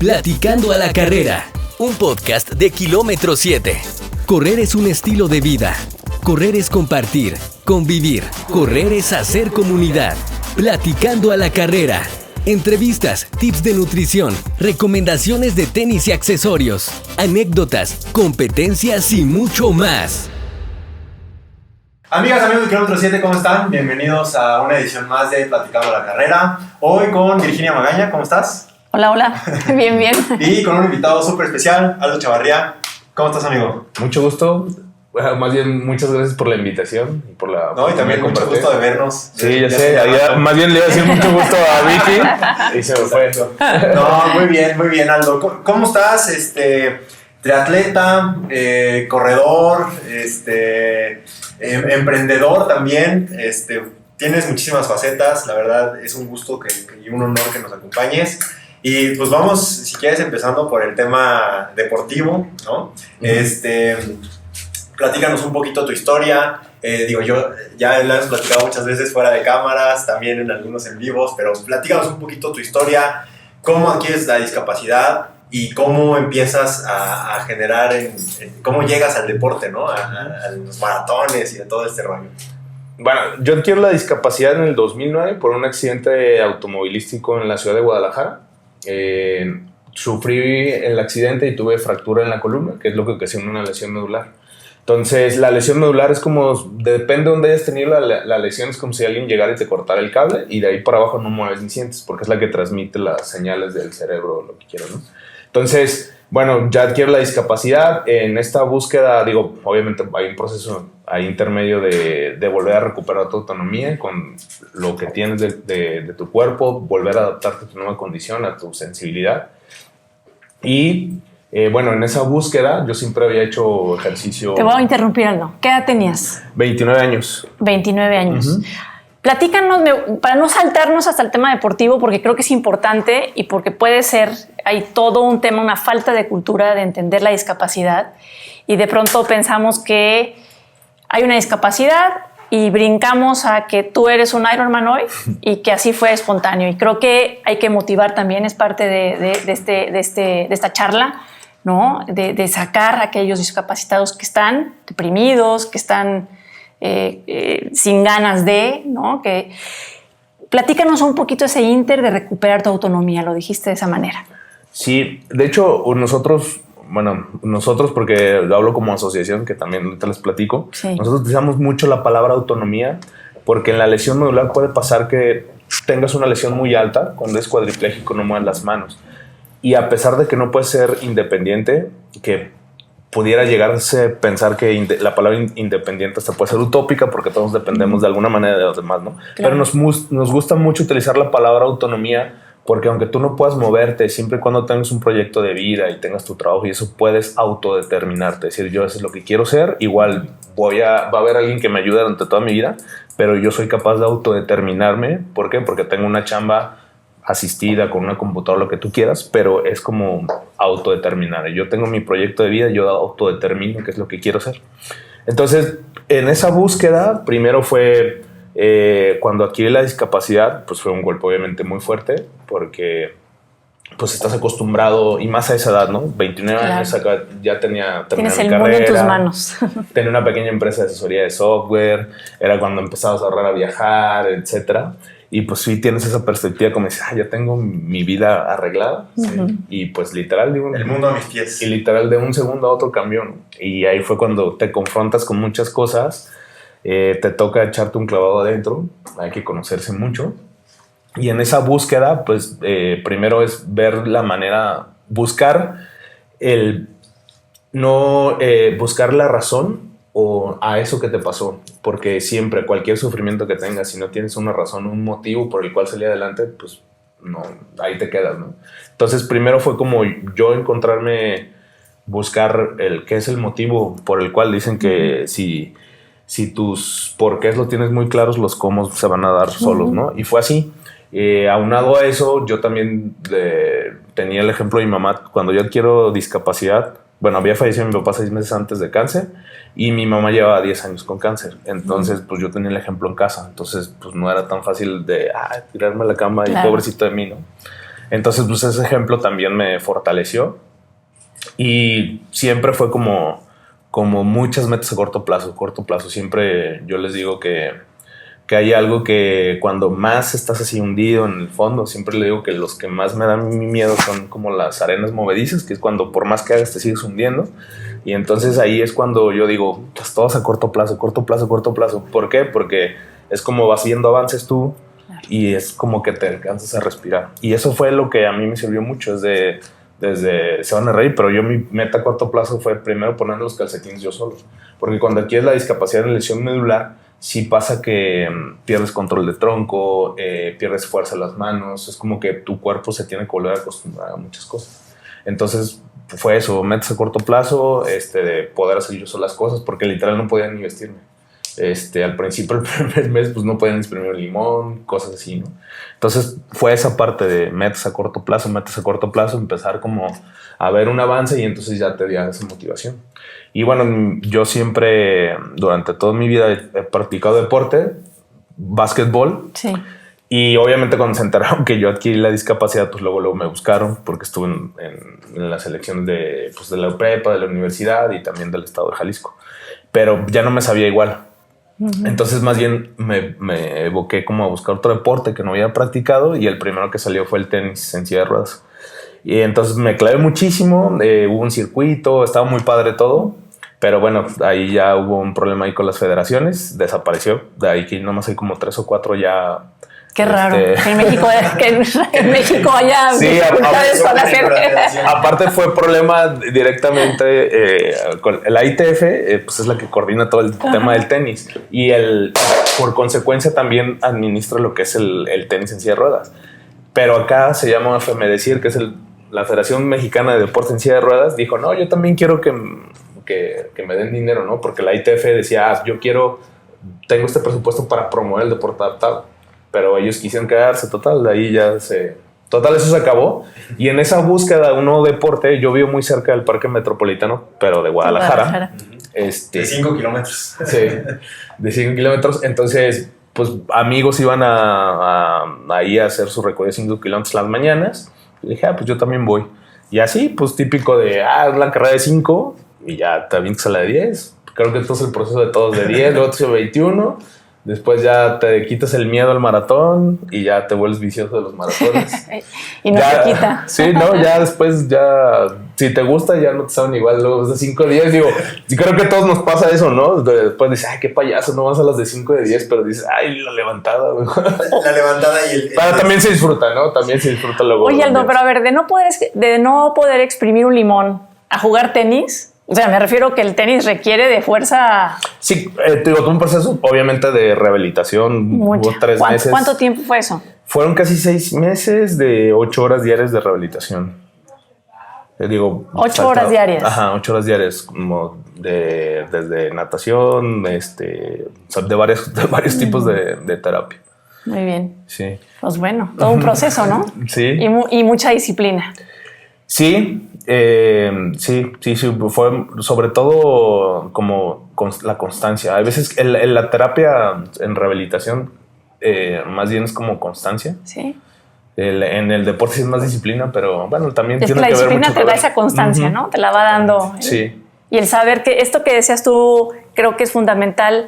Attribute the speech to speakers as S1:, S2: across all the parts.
S1: Platicando a la Carrera, un podcast de Kilómetro 7. Correr es un estilo de vida. Correr es compartir, convivir. Correr es hacer comunidad. Platicando a la Carrera. Entrevistas, tips de nutrición, recomendaciones de tenis y accesorios, anécdotas, competencias y mucho más.
S2: Amigas, amigos de Kilómetro 7, ¿cómo están? Bienvenidos a una edición más de Platicando a la Carrera. Hoy con Virginia Magaña, ¿cómo estás?
S3: Hola, hola. Bien, bien.
S2: Y con un invitado súper especial, Aldo Chavarría. ¿Cómo estás, amigo?
S4: Mucho gusto. Bueno, más bien, muchas gracias por la invitación y por la...
S2: No, y también mucho gusto de vernos.
S4: Sí, ya sé. Más bien le iba a decir mucho gusto a Vicky y se me fue.
S2: No, muy bien, Aldo. ¿Cómo estás? Triatleta, corredor, emprendedor también. Tienes muchísimas facetas. La verdad, es un gusto y un honor que nos acompañes. Y pues vamos, si quieres, empezando por el tema deportivo, ¿no? Platícanos un poquito tu historia. Yo ya la hemos platicado muchas veces fuera de cámaras, también en algunos en vivos, pero platícanos un poquito tu historia, cómo adquieres la discapacidad y cómo empiezas a generar, cómo llegas al deporte, ¿no? A los maratones y a todo este rollo.
S4: Bueno, yo adquiero la discapacidad en el 2009 por un accidente automovilístico en la ciudad de Guadalajara. Sufrí el accidente y tuve fractura en la columna, que es lo que ocasiona una lesión medular. Entonces, la lesión medular es como, depende de dónde hayas tenido la lesión, es como si alguien llegara y te cortara el cable y de ahí para abajo no mueves ni sientes, porque es la que transmite las señales del cerebro, lo que quieras, ¿no? Entonces, bueno, ya adquiero la discapacidad. En esta búsqueda, obviamente hay un proceso ahí intermedio de volver a recuperar tu autonomía con lo que tienes de tu cuerpo, volver a adaptarte a tu nueva condición, a tu sensibilidad. Y en esa búsqueda yo siempre había hecho ejercicio.
S3: Te voy a interrumpir, Aldo. ¿Qué edad tenías?
S4: 29 años.
S3: 29 años.
S4: Uh-huh.
S3: Platícanos, para no saltarnos hasta el tema deportivo, porque creo que es importante y porque puede ser, hay todo un tema, una falta de cultura de entender la discapacidad y de pronto pensamos que hay una discapacidad y brincamos a que tú eres un Ironman hoy y que así fue espontáneo. Y creo que hay que motivar también, es parte de esta charla, ¿no? De sacar a aquellos discapacitados que están deprimidos, que están sin ganas de, ¿no? Platícanos un poquito ese ínter de recuperar tu autonomía, lo dijiste de esa manera.
S4: Sí, de hecho nosotros porque hablo como asociación, que también ahorita les platico, sí. Nosotros utilizamos mucho la palabra autonomía porque en la lesión medular puede pasar que tengas una lesión muy alta, cuando es cuadripléjico no mueves las manos y a pesar de que no puedes ser independiente, que pudiera llegarse a pensar que la palabra independiente hasta puede ser utópica porque todos dependemos de alguna manera de los demás, ¿no? Claro. Pero nos gusta mucho utilizar la palabra autonomía porque aunque tú no puedas moverte, siempre y cuando tengas un proyecto de vida y tengas tu trabajo y eso, puedes autodeterminarte, es decir, yo eso es lo que quiero ser, igual va a haber alguien que me ayude durante toda mi vida, pero yo soy capaz de autodeterminarme. ¿Por qué? Porque tengo una chamba asistida con una computadora, lo que tú quieras, pero es como autodeterminar. Yo tengo mi proyecto de vida, yo autodetermino qué es lo que quiero ser. Entonces, en esa búsqueda, primero fue cuando adquirí la discapacidad, pues fue un golpe obviamente muy fuerte, porque pues estás acostumbrado, y más a esa edad, ¿no? 29 claro. Años acá ya tenía
S3: tienes el mundo en tus manos.
S4: Tenía una pequeña empresa de asesoría de software, era cuando empezabas a ahorrar a viajar, etcétera. Y pues sí tienes esa perspectiva como dices, ya tengo mi vida arreglada. Uh-huh. ¿Sí? Y pues literal,
S2: el mundo a mis pies.
S4: Y literal de un segundo a otro cambió, ¿no? Y ahí fue cuando te confrontas con muchas cosas, te toca echarte un clavado adentro, hay que conocerse mucho. Y en esa búsqueda, pues primero es ver la manera, buscar buscar la razón o a eso que te pasó, porque siempre cualquier sufrimiento que tengas, si no tienes una razón, un motivo por el cual salir adelante, pues no, ahí te quedas, ¿no? Entonces primero fue como yo buscar qué es el motivo por el cual dicen que si tus porqués lo tienes muy claros, los cómo se van a dar solos, ¿no? Y fue así. Aunado a eso, yo también tenía el ejemplo de mi mamá. Cuando yo adquiero discapacidad, había fallecido mi papá 6 meses antes de cáncer y mi mamá llevaba 10 años con cáncer. Entonces, pues yo tenía el ejemplo en casa. Entonces, pues no era tan fácil de tirarme a la cama claro. Y pobrecito de mí, ¿no? Entonces, pues ese ejemplo también me fortaleció y siempre fue como muchas metas a corto plazo. Siempre yo les digo que hay algo que cuando más estás así hundido en el fondo, siempre le digo que los que más me dan miedo son como las arenas movedizas, que es cuando por más que hagas te sigues hundiendo. Y entonces ahí es cuando yo digo, pues todos a corto plazo. ¿Por qué? Porque es como vas viendo avances tú y es como que te alcanzas a respirar. Y eso fue lo que a mí me sirvió mucho desde se van a reír, pero yo mi meta a corto plazo fue primero poner los calcetines yo solo. Porque cuando adquieres la discapacidad de lesión medular, sí pasa que pierdes control de tronco, pierdes fuerza en las manos, es como que tu cuerpo se tiene que volver a acostumbrar a muchas cosas. Entonces fue eso, metas a corto plazo, de poder hacer yo solo las cosas, porque literal no podía ni vestirme. Al principio, el primer mes, pues no podían exprimir limón, cosas así, ¿no? Entonces fue esa parte de metas a corto plazo, empezar como a ver un avance y entonces ya te dio esa motivación. Y bueno, yo siempre, durante toda mi vida he practicado deporte, básquetbol.
S3: Sí.
S4: Y obviamente cuando se enteraron que yo adquirí la discapacidad, pues luego me buscaron porque estuve en las selecciones de la prepa, de la universidad y también del estado de Jalisco. Pero ya no me sabía igual. Entonces más bien me evoqué como a buscar otro deporte que no había practicado y el primero que salió fue el tenis en silla de ruedas. Y entonces me clavé muchísimo, hubo un circuito, estaba muy padre todo, pero bueno, ahí ya hubo un problema ahí con las federaciones, desapareció, de ahí que nomás hay como 3 o 4 ya.
S3: Qué raro, que en México haya
S4: sí,
S3: dificultades con hacer.
S4: Aparte fue problema directamente con la ITF, pues es la que coordina todo el tema del tenis y por consecuencia también administra lo que es el tenis en silla de ruedas. Pero acá se llama FEMEDECIR, que es la Federación Mexicana de Deporte en Silla de Ruedas, dijo, no, yo también quiero que me den dinero, ¿no? Porque la ITF decía, tengo este presupuesto para promover el deporte adaptado. Pero ellos quisieron quedarse, total, de ahí eso se acabó. Y en esa búsqueda de un nuevo deporte, yo vivo muy cerca del Parque Metropolitano, pero de Guadalajara.
S2: De 5 kilómetros.
S4: Sí, de 5 kilómetros. Entonces, pues amigos iban ahí a hacer su recorrido de 5 kilómetros las mañanas. Y dije, pues yo también voy. Y así, pues típico de, la carrera de 5 y ya te avientas a la de 10. Creo que entonces el proceso de todos de 10, luego de 21. Después ya te quitas el miedo al maratón y ya te vuelves vicioso de los maratones.
S3: Y no
S4: ya,
S3: te quita.
S4: Sí, no, ya después si te gusta ya no te saben igual los de 5 de 10. Digo, creo que a todos nos pasa eso, ¿no? Después dices, qué payaso, no vas a las de 5 de 10, pero dices, la levantada.
S2: La levantada y el...
S4: Pero también se disfruta, ¿no? También se disfruta luego.
S3: Oye, Aldo, pero a ver, de no poder exprimir un limón a jugar tenis... O sea, me refiero que el tenis requiere de fuerza.
S4: Sí, tuvo un proceso, obviamente, de rehabilitación. Hubo 3 meses.
S3: ¿Cuánto tiempo fue eso?
S4: Fueron casi 6 meses de 8 horas diarias de rehabilitación.
S3: 8 horas diarias.
S4: Ajá, 8 horas diarias, como desde natación, de varios tipos de terapia.
S3: Muy bien.
S4: Sí.
S3: Pues bueno, todo un proceso, ¿no?
S4: Sí.
S3: Y mucha disciplina.
S4: Sí. Sí, fue sobre todo como la constancia. A veces la terapia en rehabilitación más bien es como constancia.
S3: Sí.
S4: En el deporte sí es más disciplina, pero bueno, también tiene que ver mucho.
S3: La disciplina te da esa constancia, ¿no? Te la va dando.
S4: Sí.
S3: Y el saber que esto que decías tú creo que es fundamental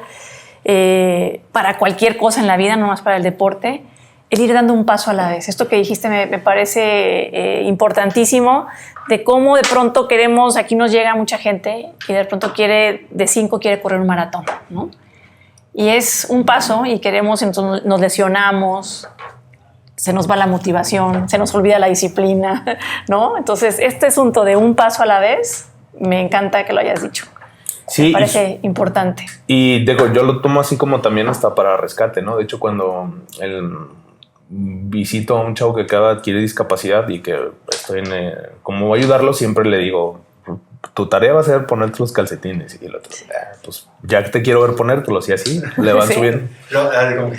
S3: para cualquier cosa en la vida, no más para el deporte, el ir dando un paso a la vez. Esto que dijiste me parece importantísimo, de cómo de pronto queremos, aquí nos llega mucha gente y de pronto de 5 quiere correr un maratón, ¿no? Y es un paso y queremos, entonces nos lesionamos, se nos va la motivación, se nos olvida la disciplina, ¿no? Entonces, este asunto de un paso a la vez, me encanta que lo hayas dicho. Sí, me parece importante. Y
S4: digo, yo lo tomo así como también hasta para rescate, ¿no? De hecho, cuando visito a un chavo que acaba de adquirir discapacidad y que estoy como voy a ayudarlo, siempre le digo, tu tarea va a ser ponerte los calcetines. Y el otro, pues ya que te quiero ver ponértelos, y así le van subiendo.
S2: Como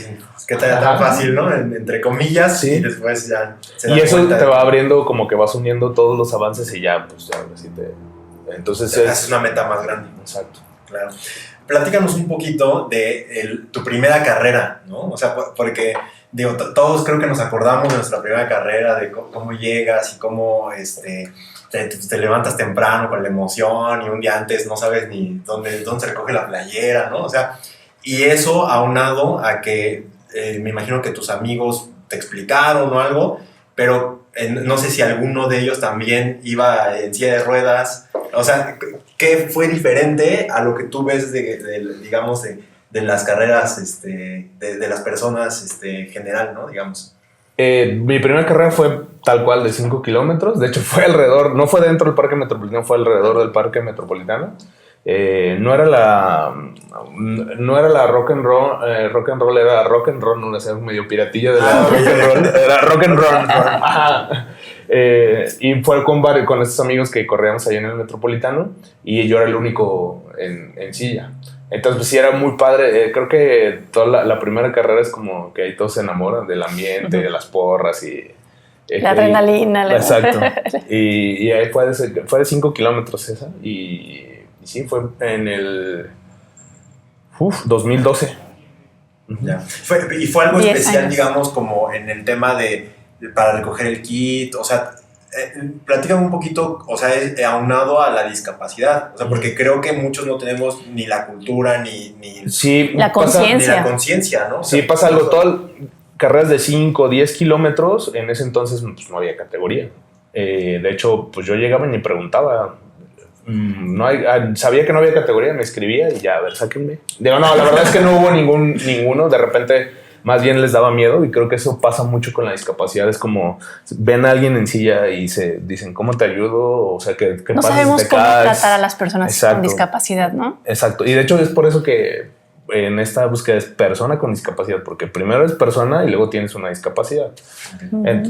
S2: que tarea tan fácil, ¿no? Entre comillas, sí. Y después ya se da.
S4: Y eso te va abriendo, como que vas uniendo todos los avances y ya, pues ya así entonces
S2: es una meta más grande.
S4: Exacto.
S2: Claro. Platícanos un poquito de tu primera carrera, ¿no? O sea, porque digo, todos creo que nos acordamos de nuestra primera carrera, de cómo llegas y cómo te levantas temprano con la emoción y un día antes no sabes ni dónde se recoge la playera, ¿no? O sea, y eso aunado a que me imagino que tus amigos te explicaron o algo, pero no sé si alguno de ellos también iba en silla de ruedas. O sea, ¿qué fue diferente a lo que tú ves digamos, de las carreras, de las personas general, ¿no? Digamos.
S4: Mi primera carrera fue tal cual de 5 kilómetros. De hecho, fue alrededor, no fue dentro del Parque Metropolitano, fue alrededor del Parque Metropolitano. No era la rock and roll, era rock and roll, no sé, medio piratilla de la rock and roll, era rock and roll. Y fue con estos amigos que corríamos ahí en el Metropolitano y yo era el único en silla. Entonces, pues sí, era muy padre. Creo que toda la primera carrera es como que ahí todos se enamoran del ambiente, de las porras y...
S3: la adrenalina.
S4: Exacto. Y ahí fue de 5 kilómetros esa. Y sí, fue en el 2012.
S2: Ya. ¿Fue algo
S3: 10
S2: especial,
S3: años.
S2: digamos, como en el tema para recoger el kit? O sea, platícame un poquito, o sea, aunado a la discapacidad. O sea, porque creo que muchos no tenemos ni la cultura ni
S4: sí,
S3: la conciencia.
S2: Ni la conciencia, ¿no? O sea,
S4: sí, pasa algo. Todas carreras de 5 o 10 kilómetros, en ese entonces pues, no había categoría. De hecho, pues yo llegaba y me preguntaba... sabía que no había categoría, me escribía y ya, a ver, sáquenme. Digo, no, la verdad es que no hubo ninguno. De repente, más bien les daba miedo y creo que eso pasa mucho con la discapacidad. Es como ven a alguien en silla y se dicen, ¿cómo te ayudo? O sea, ¿qué
S3: no
S4: pasa
S3: sabemos
S4: si te
S3: cómo
S4: caes?
S3: tratar a las personas
S4: Exacto.
S3: con discapacidad, ¿no?
S4: Exacto. Y de hecho es por eso que en esta búsqueda es persona con discapacidad, porque primero es persona y luego tienes una discapacidad.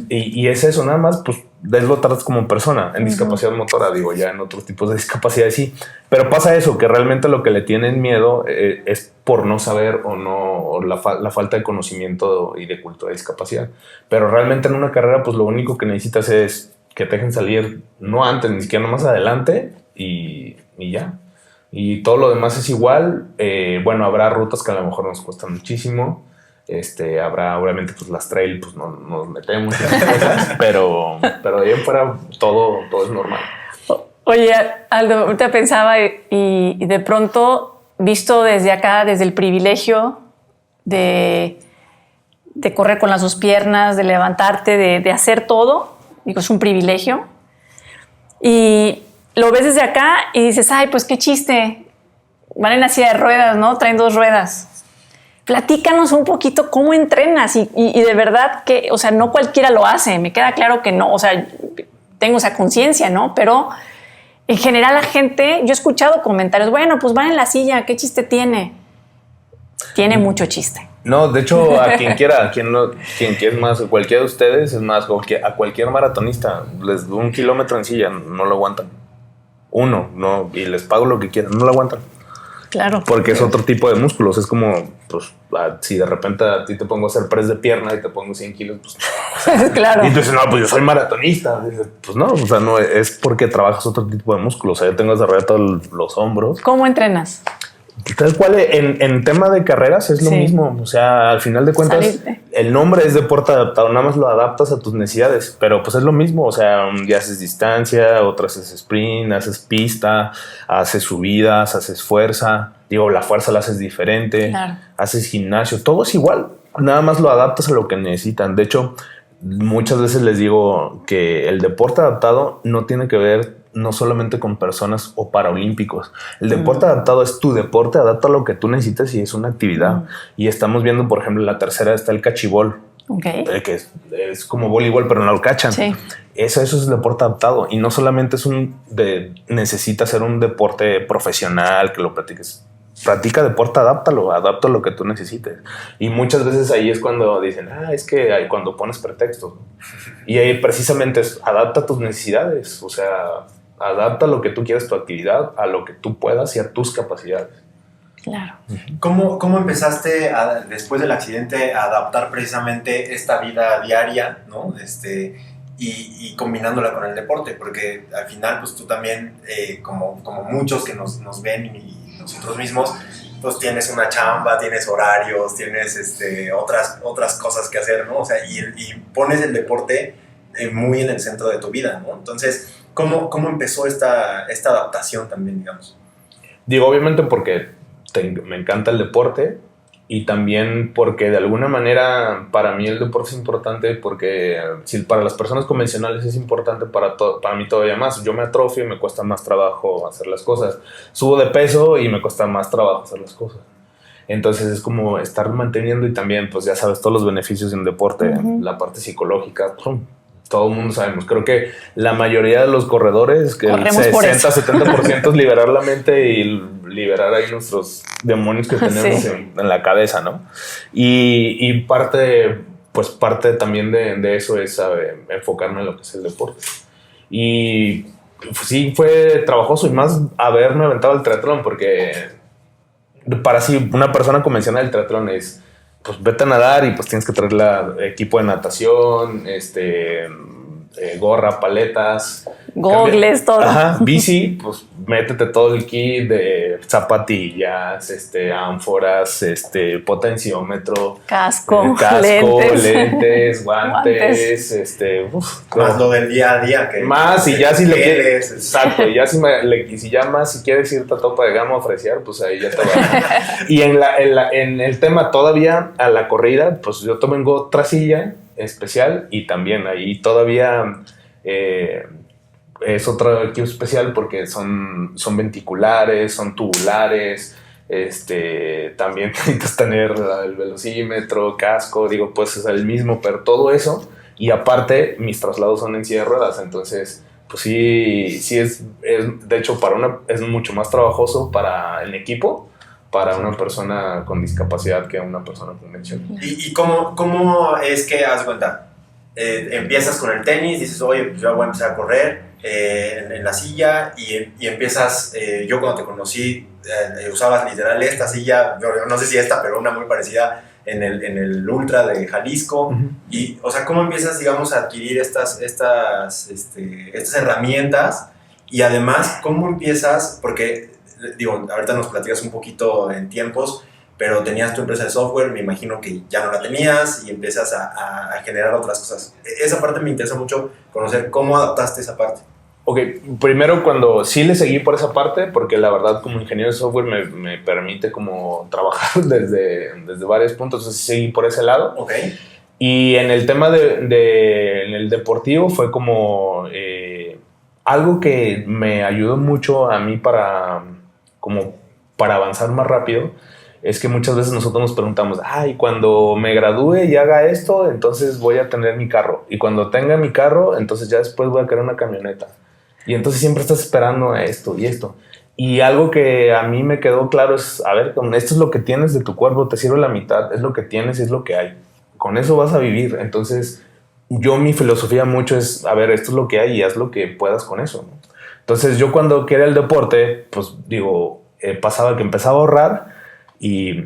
S4: Y es eso, nada más, pues lo tratas como persona. En discapacidad motora, digo, ya en otros tipos de discapacidad sí. Pero pasa eso, que realmente lo que le tienen miedo es por no saber o la falta de conocimiento y de cultura de discapacidad. Pero realmente en una carrera, pues lo único que necesitas es que te dejen salir, no antes, ni siquiera más adelante y ya. Y todo lo demás es igual. Bueno, habrá rutas que a lo mejor nos cuestan muchísimo. Habrá, obviamente, pues las trail, pues no nos metemos en cosas, pero de ahí en fuera todo es normal.
S3: Oye, Aldo, ahorita pensaba y de pronto, visto desde acá, desde el privilegio de correr con las dos piernas, de levantarte, de hacer todo, digo, es un privilegio. Y lo ves desde acá y dices, ay, pues qué chiste, van en la silla de ruedas, ¿no? Traen 2 ruedas. Platícanos un poquito cómo entrenas y de verdad que, o sea, no cualquiera lo hace, me queda claro que no, o sea, tengo esa conciencia, ¿no? Pero en general la gente, yo he escuchado comentarios, bueno, pues van en la silla, ¿qué chiste tiene? Tiene mucho chiste.
S4: No, de hecho, a quien quiera, quien quiera más, cualquiera de ustedes, es más, a cualquier maratonista, les doy 1 kilómetro en silla, no lo aguantan. No, y les pago lo que quieran, no lo aguantan.
S3: Claro.
S4: Porque es otro tipo de músculos. Es como, pues, si de repente a ti te pongo a hacer press de pierna y te pongo 100 kilos, pues...
S3: Claro.
S4: Y tú dices, no, pues yo soy maratonista. Dices, pues no, o sea, no, es porque trabajas otro tipo de músculos. O sea, yo tengo desarrollados los hombros.
S3: ¿Cómo entrenas?
S4: Tal cual, en tema de carreras es lo mismo. O sea, al final de cuentas,
S3: Salirte.
S4: El nombre es deporte adaptado. Nada más lo adaptas a tus necesidades. Pero pues es lo mismo. O sea, un día haces distancia, otro haces sprint, haces pista, haces subidas, haces fuerza. Digo, la fuerza la haces diferente.
S3: Claro.
S4: Haces gimnasio. Todo es igual. Nada más lo adaptas a lo que necesitan. De hecho, muchas veces les digo que el deporte adaptado no tiene que ver no solamente con personas o paraolímpicos. El deporte adaptado es tu deporte, adapta a lo que tú necesitas y es una actividad. Y estamos viendo, por ejemplo, en la tercera está el cachibol, que es como voleibol, pero no lo cachan.
S3: Sí.
S4: Eso es el deporte adaptado. Y no solamente es necesita ser un deporte profesional que lo practiques. Practica deporte, adáptalo, adapta lo que tú necesites. Y muchas veces ahí es cuando dicen, es que cuando pones pretextos. Y ahí precisamente es, adapta tus necesidades. O sea, adapta lo que tú quieras, tu actividad, a lo que tú puedas y a tus capacidades.
S3: Claro.
S2: ¿Cómo empezaste después del accidente a adaptar precisamente esta vida diaria, ¿no? Y combinándola con el deporte? Porque al final, pues tú también, como muchos que nos ven y nosotros mismos, pues tienes una chamba, tienes horarios, tienes otras cosas que hacer, ¿no? O sea, y pones el deporte muy en el centro de tu vida, ¿no? Entonces, ¿cómo empezó esta adaptación también, digamos?
S4: Digo, obviamente porque me encanta el deporte y también porque de alguna manera para mí el deporte es importante porque si para las personas convencionales es importante, para mí todavía más. Yo me atrofio y me cuesta más trabajo hacer las cosas. Subo de peso y me cuesta más trabajo hacer las cosas. Entonces es como estar manteniendo y también, pues ya sabes, todos los beneficios de un deporte, la parte psicológica, todo el mundo sabemos. Creo que la mayoría de los corredores, que el 60-70% es liberar la mente y liberar ahí nuestros demonios que tenemos en la cabeza, ¿no? Y parte también de eso es enfocarme en lo que es el deporte. Y pues, sí, fue trabajoso y más haberme aventado el triatlón, porque para sí, una persona convencional del triatlón es, pues vete a nadar y pues tienes que traer equipo de natación, gorra, paletas,
S3: gogles, todo.
S4: Ajá, bici, pues métete todo el kit de zapatillas, ánforas, potenciómetro,
S3: casco,
S4: lentes, guantes,
S2: más lo del día a día que
S4: más y ya si le quieres, exacto, y ya si quieres irte a topa de gama a ofrecer, pues ahí ya te va. Y en el tema todavía a la corrida, pues yo tengo otra silla especial y también ahí todavía es otro equipo especial porque son venticulares, son tubulares, también necesitas tener el velocímetro, casco, digo, pues es el mismo, pero todo eso, y aparte mis traslados son en silla de ruedas, entonces pues sí es de hecho es mucho más trabajoso para el equipo, para una persona con discapacidad que una persona convencional.
S2: ¿Y cómo es que, haz cuenta, empiezas con el tenis, dices, oye, pues yo voy a empezar a correr en la silla y empiezas, yo cuando te conocí, usabas literal esta silla, yo no sé si esta, pero una muy parecida en el Ultra de Jalisco. Uh-huh. Y, o sea, ¿cómo empiezas, digamos, a adquirir estas herramientas? Y además, ¿cómo empiezas? Porque digo, ahorita nos platicas un poquito en tiempos, pero tenías tu empresa de software, me imagino que ya no la tenías y empiezas a generar otras cosas. Esa parte me interesa mucho conocer cómo adaptaste esa parte.
S4: Ok, primero cuando sí le seguí por esa parte, porque la verdad como ingeniero de software me permite como trabajar desde varios puntos, entonces seguí por ese lado.
S2: Ok.
S4: Y en el tema en el deportivo fue como algo que me ayudó mucho a mí para avanzar más rápido, es que muchas veces nosotros nos preguntamos, cuando me gradúe y haga esto, entonces voy a tener mi carro. Y cuando tenga mi carro, entonces ya después voy a querer una camioneta. Y entonces siempre estás esperando a esto y esto. Y algo que a mí me quedó claro es, a ver, esto es lo que tienes de tu cuerpo, te sirve la mitad, es lo que tienes y es lo que hay. Con eso vas a vivir. Entonces, mi filosofía mucho es, a ver, esto es lo que hay y haz lo que puedas con eso, ¿no? Entonces, yo cuando quería el deporte, pues digo, pasaba que empezaba a ahorrar y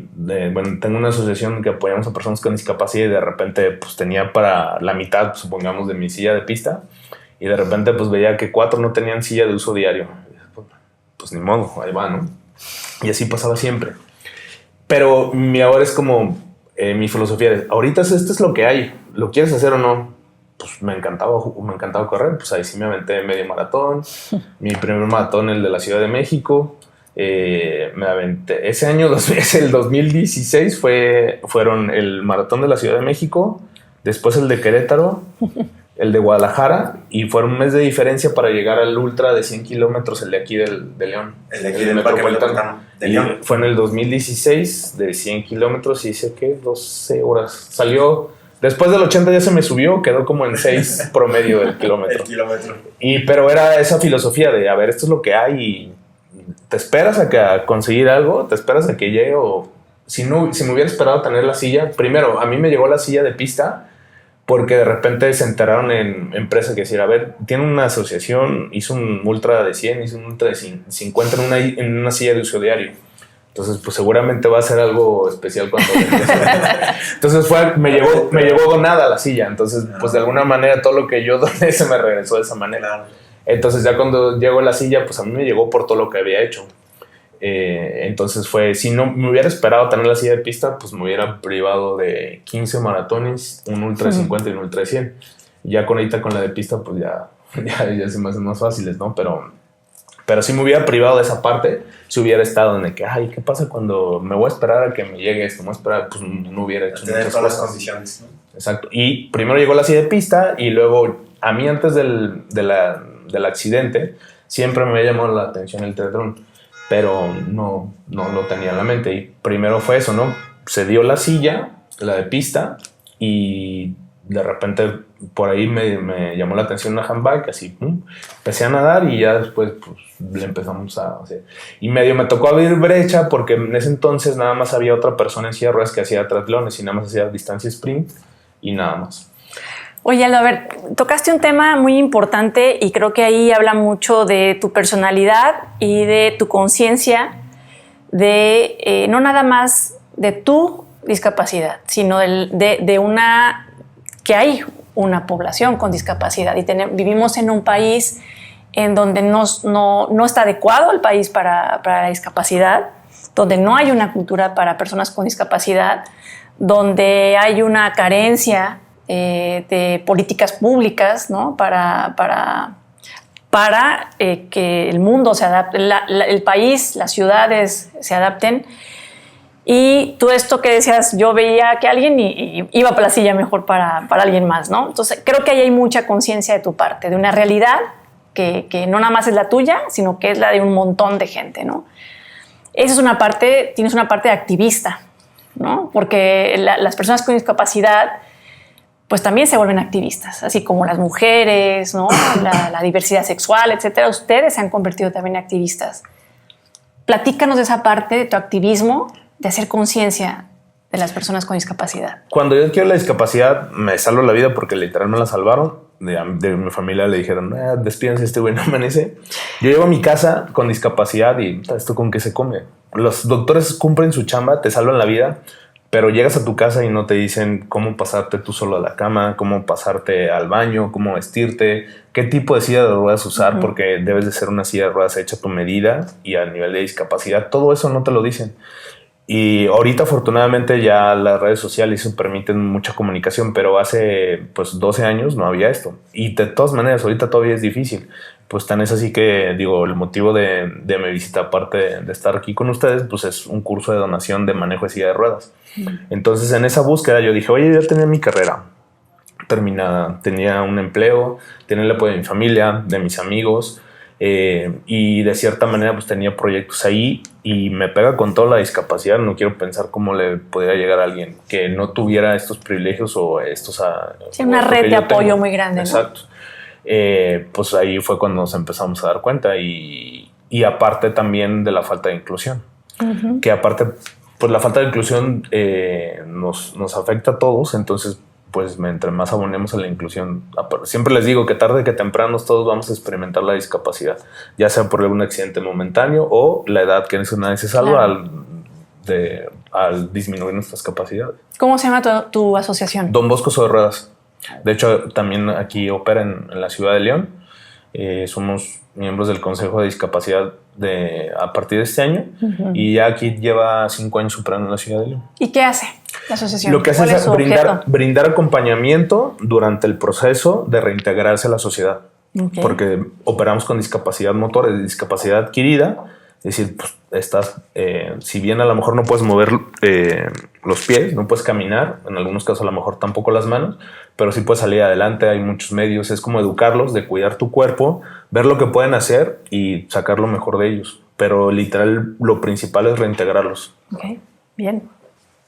S4: tengo una asociación que apoyamos a personas con discapacidad y de repente pues tenía para la mitad, supongamos, de mi silla de pista y de repente pues veía que 4 no tenían silla de uso diario. Pues ni modo, ahí va, ¿no? Y así pasaba siempre. Pero ahora es como mi filosofía de, ahorita esto es lo que hay, ¿lo quieres hacer o no? Pues me encantaba correr, pues ahí sí me aventé medio maratón, mi primer maratón, el de la Ciudad de México. Me aventé ese año, el 2016 fueron el maratón de la Ciudad de México, después el de Querétaro, el de Guadalajara, y fueron un mes de diferencia para llegar al ultra de 100 kilómetros, el de aquí de León,
S2: el de aquí del Metropolitano de León.
S4: Fue en el 2016 de 100 kilómetros y hice 12 horas, salió después del 80, ya se me subió, quedó como en 6 promedio del kilómetro. Pero era esa filosofía de, a ver, esto es lo que hay y te esperas a conseguir algo, te esperas a que llegue, o si me hubiera esperado tener la silla, primero, a mí me llegó la silla de pista porque de repente se enteraron en empresa que decir, a ver, tiene una asociación, hizo un ultra de 100, hizo un ultra de 50 en una silla de uso diario. Entonces, pues seguramente va a ser algo especial cuando... Entonces me llegó donada la silla. Entonces, pues de alguna manera todo lo que yo doné se me regresó de esa manera. Entonces ya cuando llegó la silla, pues a mí me llegó por todo lo que había hecho. Entonces si no me hubiera esperado tener la silla de pista, pues me hubiera privado de 15 maratones, un ultra de 50 y un ultra de 100. Ya ahorita con la de pista, pues ya se me hacen más fáciles, ¿no? Pero si me hubiera privado de esa parte, si hubiera estado en el que, ¿qué pasa cuando me voy a esperar a que me llegue esto? Me voy a esperar, pues no hubiera hecho
S2: tener todas las condiciones, ¿no?
S4: Exacto. Y primero llegó la silla de pista y luego, a mí antes del accidente, siempre me había llamado la atención el triatlón, pero no lo tenía en la mente. Y primero fue eso, ¿no? Se dio la silla, la de pista, y de repente por ahí me llamó la atención una handbike, así, empecé a nadar y ya después pues le empezamos a hacer. Y medio me tocó abrir brecha porque en ese entonces nada más había otra persona en silla de ruedas que hacía triatlones y nada más hacía distancia sprint y nada más.
S3: Oye, Aldo, a ver, tocaste un tema muy importante y creo que ahí habla mucho de tu personalidad y de tu conciencia de no nada más de tu discapacidad, sino que hay una población con discapacidad y vivimos en un país en donde no está adecuado el país para la discapacidad, donde no hay una cultura para personas con discapacidad, donde hay una carencia de políticas públicas, ¿no? para que el mundo se adapte, el país, las ciudades se adapten. Y tú esto que decías, yo veía que alguien y iba para la silla mejor para alguien más, ¿no? Entonces creo que ahí hay mucha conciencia de tu parte, de una realidad que no nada más es la tuya, sino que es la de un montón de gente, ¿no? Esa es una parte, tienes una parte de activista, ¿no? Porque las personas con discapacidad pues también se vuelven activistas, así como las mujeres, ¿no? la diversidad sexual, etcétera. Ustedes se han convertido también en activistas. Platícanos de esa parte de tu activismo, de hacer conciencia de las personas con discapacidad.
S4: Cuando yo adquiero la discapacidad, me salvo la vida porque literal me la salvaron. De mi familia le dijeron, despídense, este güey no amanece. Yo llego a mi casa con discapacidad y ¿esto con qué se come? Los doctores cumplen su chamba, te salvan la vida, pero llegas a tu casa y no te dicen cómo pasarte tú solo a la cama, cómo pasarte al baño, cómo vestirte, qué tipo de silla de ruedas usar, porque debes de ser una silla de ruedas hecha a tu medida y a nivel de discapacidad. Todo eso no te lo dicen. Y ahorita afortunadamente ya las redes sociales permiten mucha comunicación, pero hace 12 años no había esto. Y de todas maneras ahorita todavía es difícil. Pues tan es así que digo, el motivo de mi visita, aparte de estar aquí con ustedes, pues es un curso de donación de manejo de silla de ruedas. Entonces en esa búsqueda yo dije, oye, ya tenía mi carrera terminada, tenía un empleo, tenía el apoyo de mi familia, de mis amigos, y de cierta manera pues tenía proyectos ahí y me pega con toda la discapacidad. No quiero pensar cómo le podría llegar a alguien que no tuviera estos privilegios o estos...
S3: Sí, una red de apoyo muy grande.
S4: Exacto. ¿No? Pues ahí fue cuando nos empezamos a dar cuenta y aparte también de la falta de inclusión. Que aparte, pues la falta de inclusión nos afecta a todos, entonces pues entre más abonemos a la inclusión, siempre les digo que tarde que temprano todos vamos a experimentar la discapacidad, ya sea por algún accidente momentáneo o la edad que nadie se salva al disminuir nuestras capacidades.
S3: ¿Cómo se llama tu asociación?
S4: Don Bosco sobre Ruedas. De hecho, también aquí opera en la ciudad de León. Somos miembros del Consejo de Discapacidad a partir de este año y ya aquí lleva 5 años operando en la ciudad de León.
S3: ¿Y qué hace la asociación?
S4: Lo que hace es brindar acompañamiento durante el proceso de reintegrarse a la sociedad. Porque operamos con discapacidad motora, discapacidad adquirida. Es decir, pues si bien a lo mejor no puedes mover los pies, no puedes caminar, en algunos casos a lo mejor tampoco las manos, pero sí puedes salir adelante, hay muchos medios. Es como educarlos, de cuidar tu cuerpo, ver lo que pueden hacer y sacar lo mejor de ellos. Pero literal, lo principal es reintegrarlos.
S3: Ok, bien.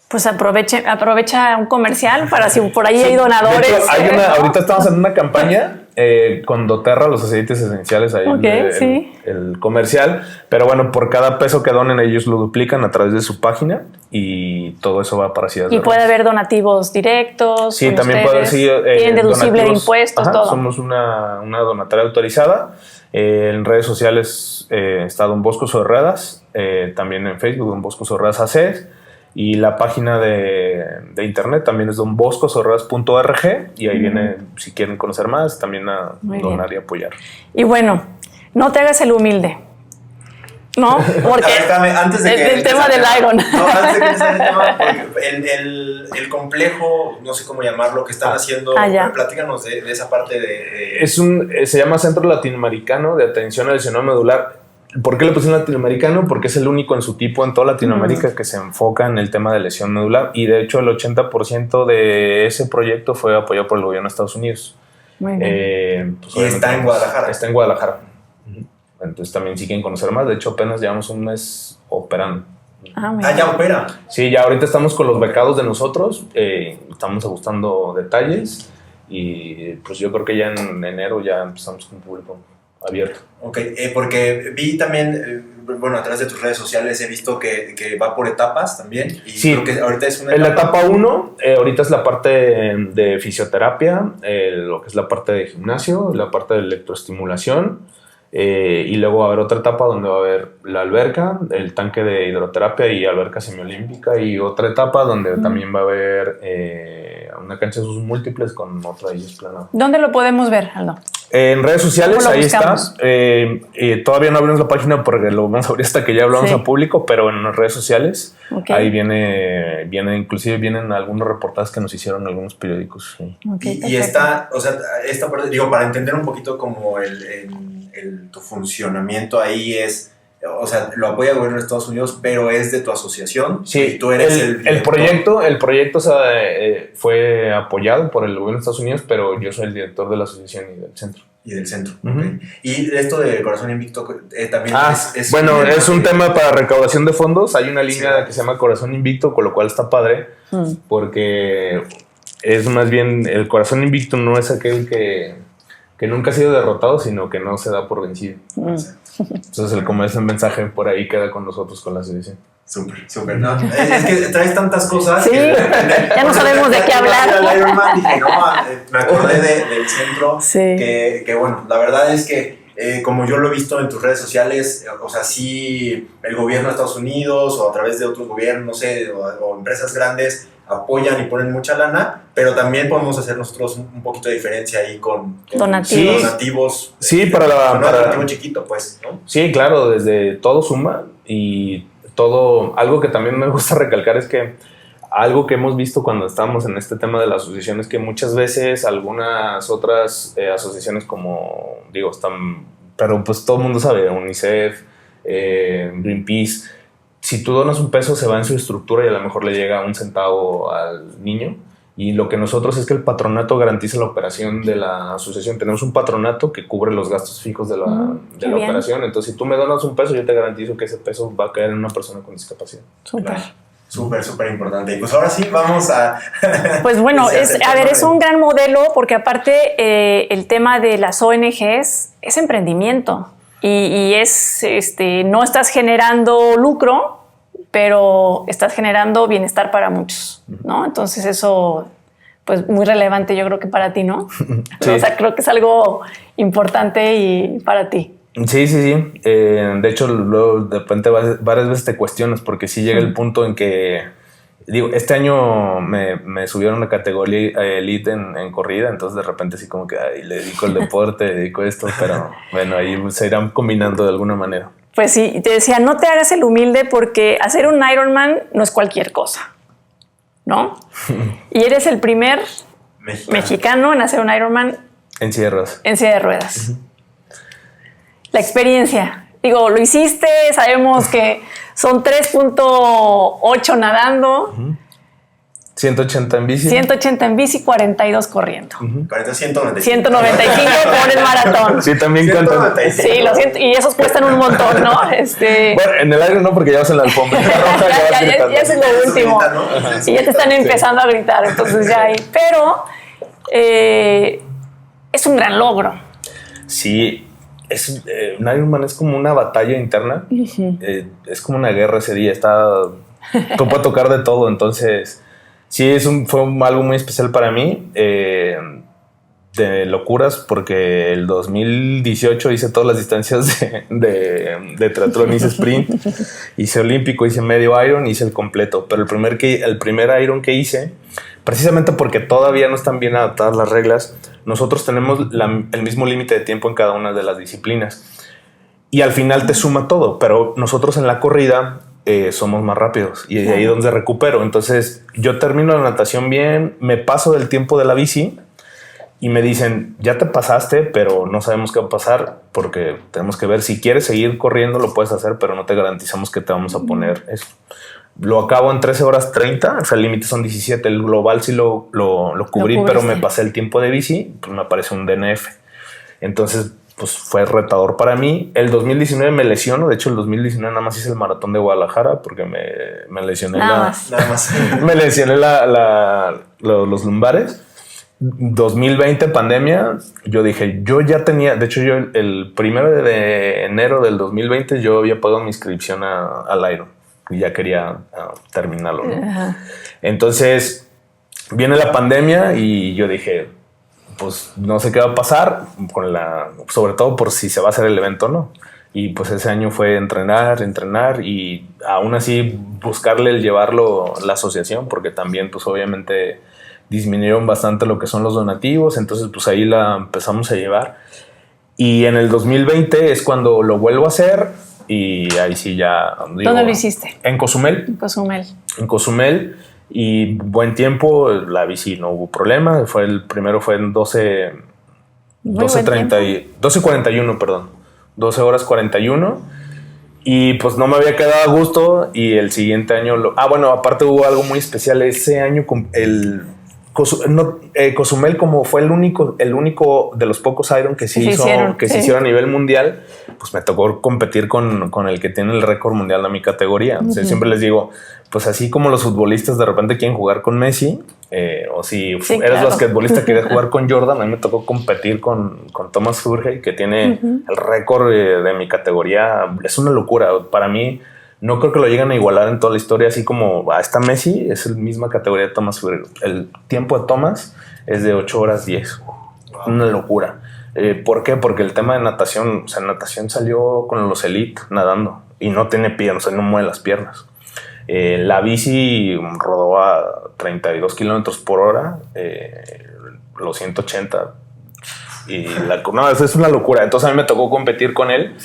S3: Pues aprovecha un comercial para si por ahí hay donadores.
S4: De hecho, ahorita estamos en una campaña con doTERRA, los aceites esenciales, ahí el comercial. Pero bueno, por cada peso que donen, ellos lo duplican a través de su página y todo eso va para sillas de ruedas.
S3: Y puede haber donativos directos.
S4: Sí, también puede ser.
S3: Tienen deducible de impuestos, todo.
S4: Somos una donataria autorizada. En redes sociales está Don Bosco sobre Ruedas, también en Facebook, Don Bosco sobre Ruedas AC. Y la página de internet también es donboscosorredas.org y ahí viene, si quieren conocer más, también a donar y apoyar.
S3: Y bueno, no te hagas el humilde. ¿no? Porque
S2: antes de que
S3: el tema del Iron.
S2: No, antes de que empiece el tema, porque el complejo, no sé cómo llamarlo, que están haciendo, platícanos de esa parte de...
S4: Se llama Centro Latinoamericano de Atención a Lesión Medular. ¿Por qué le pusieron latinoamericano? Porque es el único en su tipo en toda Latinoamérica que se enfoca en el tema de lesión medular, y de hecho el 80% de ese proyecto fue apoyado por el gobierno de Estados Unidos.
S3: Muy bien.
S2: Pues, y está en Guadalajara.
S4: Está en Guadalajara. Entonces también si quieren conocer más, de hecho apenas llevamos un mes operando.
S2: Ya opera.
S4: Sí, ya ahorita estamos con los becados de nosotros, estamos ajustando detalles y pues yo creo que ya en enero ya empezamos con público abierto.
S2: Ok, porque vi también, bueno, a través de tus redes sociales he visto que va por etapas también. Y
S4: sí,
S2: creo que ahorita es una
S4: etapa. En la etapa 1, ahorita es la parte de fisioterapia, lo que es la parte de gimnasio, la parte de electroestimulación, y luego va a haber otra etapa donde va a haber la alberca, el tanque de hidroterapia y alberca semiolímpica, y otra etapa donde también va a haber una cancha de usos múltiples con otra de ellas planada.
S3: ¿Dónde lo podemos ver, Aldo?
S4: En redes sociales, ahí está. Todavía no abrimos la página porque lo vamos a abrir hasta que ya hablamos a público, pero en las redes sociales ahí viene, inclusive vienen algunos reportajes que nos hicieron algunos periódicos. Sí.
S2: Y esta parte, digo, para entender un poquito como tu funcionamiento ahí es, o sea, lo apoya el gobierno de Estados Unidos, pero es de tu asociación.
S4: Sí,
S2: y tú eres
S4: el proyecto o sea, fue apoyado por el gobierno de Estados Unidos, pero yo soy el director de la asociación y del centro.
S2: Okay. Y esto de Corazón Invicto también
S4: es un tema para recaudación de fondos. Hay una línea que se llama Corazón Invicto, con lo cual está padre, porque es más bien, el Corazón Invicto no es aquel que nunca ha sido derrotado, sino que no se da por vencido. Entonces, como ese mensaje por ahí queda con nosotros, con la asociación.
S2: Súper, ¿no? Es que traes tantas cosas.
S3: Sí, ya no sabemos de qué hablar.
S2: El Ironman, dije, me acordé del centro. Sí. Que bueno, la verdad es que como yo lo he visto en tus redes sociales, o sea, sí, el gobierno de Estados Unidos o a través de otros gobiernos, no sé, o empresas grandes apoyan y ponen mucha lana, pero también podemos hacer nosotros un poquito de diferencia ahí con donativos.
S4: Sí, para
S2: donativo chiquito, pues, ¿no?
S4: Sí, claro, desde todo suma, y todo, algo que también me gusta recalcar es que algo que hemos visto cuando estamos en este tema de la asociación es que muchas veces algunas otras asociaciones como, digo, están, pero pues todo el mundo sabe, UNICEF, Greenpeace, si tú donas un peso se va en su estructura y a lo mejor le llega un centavo al niño, y lo que nosotros es que el patronato garantiza la operación de la asociación. Tenemos un patronato que cubre los gastos fijos de la operación, entonces si tú me donas un peso yo te garantizo que ese peso va a caer en una persona con discapacidad.
S2: Súper importante. Y pues ahora sí vamos a...
S3: Pues bueno, es un gran modelo, porque aparte el tema de las ONGs es emprendimiento y es, no estás generando lucro, pero estás generando bienestar para muchos, ¿no? Entonces eso, pues muy relevante yo creo que para ti, ¿no? Sí. O sea, creo que es algo importante y para ti.
S4: Sí. De hecho, luego de repente varias veces te cuestionas, porque sí llega el punto en que, digo, este año me subieron una categoría elite en corrida, entonces de repente sí como que le dedico el deporte, le dedico esto, pero bueno, ahí se irán combinando de alguna manera.
S3: Pues sí, te decía, no te hagas el humilde, porque hacer un Ironman no es cualquier cosa, ¿no? Y eres el primer mexicano en hacer un Ironman
S4: en silla de ruedas.
S3: En silla de ruedas. La experiencia. Digo, lo hiciste, sabemos que son 3.8 nadando.
S4: 180 en bici.
S3: 180 en bici, 42 corriendo.
S2: 195.
S3: 195 por el maratón.
S4: Sí, también cuentan.
S3: Sí, lo siento. Y esos cuestan un montón, ¿no?
S4: Bueno, en el aire no, porque ya vas en la alfombra.
S3: ya es lo último. Y ya te están empezando a gritar, entonces ya hay. Pero es un gran logro.
S4: Sí. Un Ironman es como una batalla interna. Es como una guerra ese día. Tú puedes tocar de todo, entonces... Sí, fue algo muy especial para mí, de locuras, porque el 2018 hice todas las distancias de triatlón, hice sprint, hice olímpico, hice medio Iron, hice el completo, pero el primer Iron que hice, precisamente porque todavía no están bien adaptadas las reglas, nosotros tenemos el mismo límite de tiempo en cada una de las disciplinas. y al final te suma todo, pero nosotros en la corrida somos más rápidos y ahí es donde recupero. Entonces yo termino la natación bien, me paso del tiempo de la bici y me dicen, ya te pasaste, pero no sabemos qué va a pasar porque tenemos que ver si quieres seguir corriendo, lo puedes hacer, pero no te garantizamos que te vamos a poner eso. Lo acabo en 13 horas 30, o sea, el límite son 17, el global sí lo cubrí, pero me pasé el tiempo de bici, pues me aparece un DNF. Entonces, pues fue retador para mí. El 2019 me lesiono, de hecho el 2019 nada más hice el maratón de Guadalajara porque me lesioné
S2: nada más.
S4: Me lesioné los lumbares. 2020 pandemia, yo dije, yo ya tenía, de hecho yo el 1 de enero del 2020 yo había pagado mi inscripción al Iron y ya quería terminarlo, ¿no? Entonces viene la pandemia y yo dije, pues no sé qué va a pasar sobre todo por si se va a hacer el evento o no. Y pues ese año fue entrenar y aún así buscarle el llevarlo la asociación, porque también pues obviamente disminuyeron bastante lo que son los donativos, entonces pues ahí la empezamos a llevar. Y en el 2020 es cuando lo vuelvo a hacer y ahí sí ya...
S3: ¿Dónde lo hiciste?
S4: En Cozumel. En Cozumel. Y buen tiempo, la bici no hubo problema. El primero fue en 12:41, perdón. 12 horas 41. Y pues no me había quedado a gusto. Y el siguiente año... aparte hubo algo muy especial. Ese año Cozumel, como fue el único de los pocos Iron que se hicieron a nivel mundial, pues me tocó competir con el que tiene el récord mundial de mi categoría. O sea, siempre les digo, pues así como los futbolistas de repente quieren jugar con Messi, o si eres basquetbolista quieres jugar con Jordan, a mí me tocó competir con Thomas Furgey, que tiene el récord de mi categoría. Es una locura para mí. No creo que lo lleguen a igualar en toda la historia, así como está Messi, es la misma categoría de Thomas Furgey. El tiempo de Thomas es de 8 horas 10. Una locura. ¿Por qué? Porque el tema de natación, natación salió con los elite nadando y no tiene piernas, no mueve las piernas. La bici rodó a 32 kilómetros por hora, los 180. Y es una locura. Entonces a mí me tocó competir con él.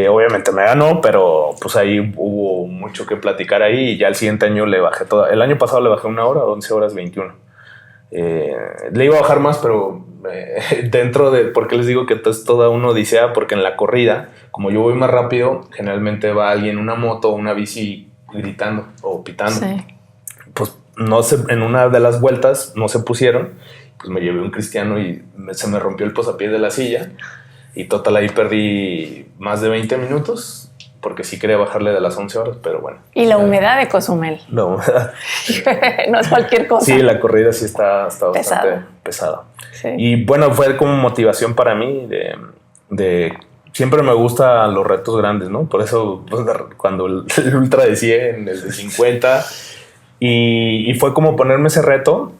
S4: Obviamente me ganó, pero pues ahí hubo mucho que platicar ahí. Y ya el siguiente año le bajé el año pasado le bajé 1 hora, 11 horas 21. Le iba a bajar más, pero dentro de... ¿Por qué les digo que es toda una odisea? Porque en la corrida, como yo voy más rápido, generalmente va alguien, una moto o una bici gritando o pitando. Sí. Pues no sé, en una de las vueltas no se pusieron. Pues me llevé un cristiano y se me rompió el posapiés de la silla y total ahí perdí más de 20 minutos porque sí quería bajarle de las 11 horas, pero bueno.
S3: Y la humedad de Cozumel.
S4: La humedad.
S3: No es cualquier cosa.
S4: Sí, la corrida sí está bastante pesada. Sí. Y bueno, fue como motivación para mí de siempre me gustan los retos grandes, ¿no? Por eso pues, cuando el ultra de 100, el de 50 y fue como ponerme ese reto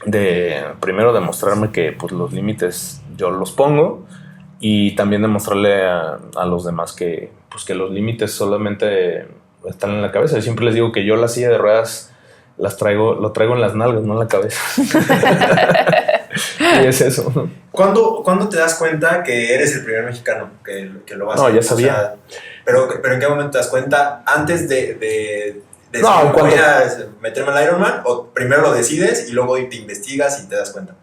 S4: de primero demostrarme que pues los límites yo los pongo y también demostrarle a los demás que los límites solamente están en la cabeza. Yo siempre les digo que yo la silla de ruedas lo traigo en las nalgas, no en la cabeza. Y es eso.
S2: ¿Cuándo te das cuenta que eres el primer mexicano que lo vas a hacer?
S4: No, ya sabía.
S2: O sea, pero ¿en qué momento te das cuenta? ¿Antes de
S4: no,
S2: voy a meterme al Ironman, o primero lo decides y luego te investigas y te das cuenta?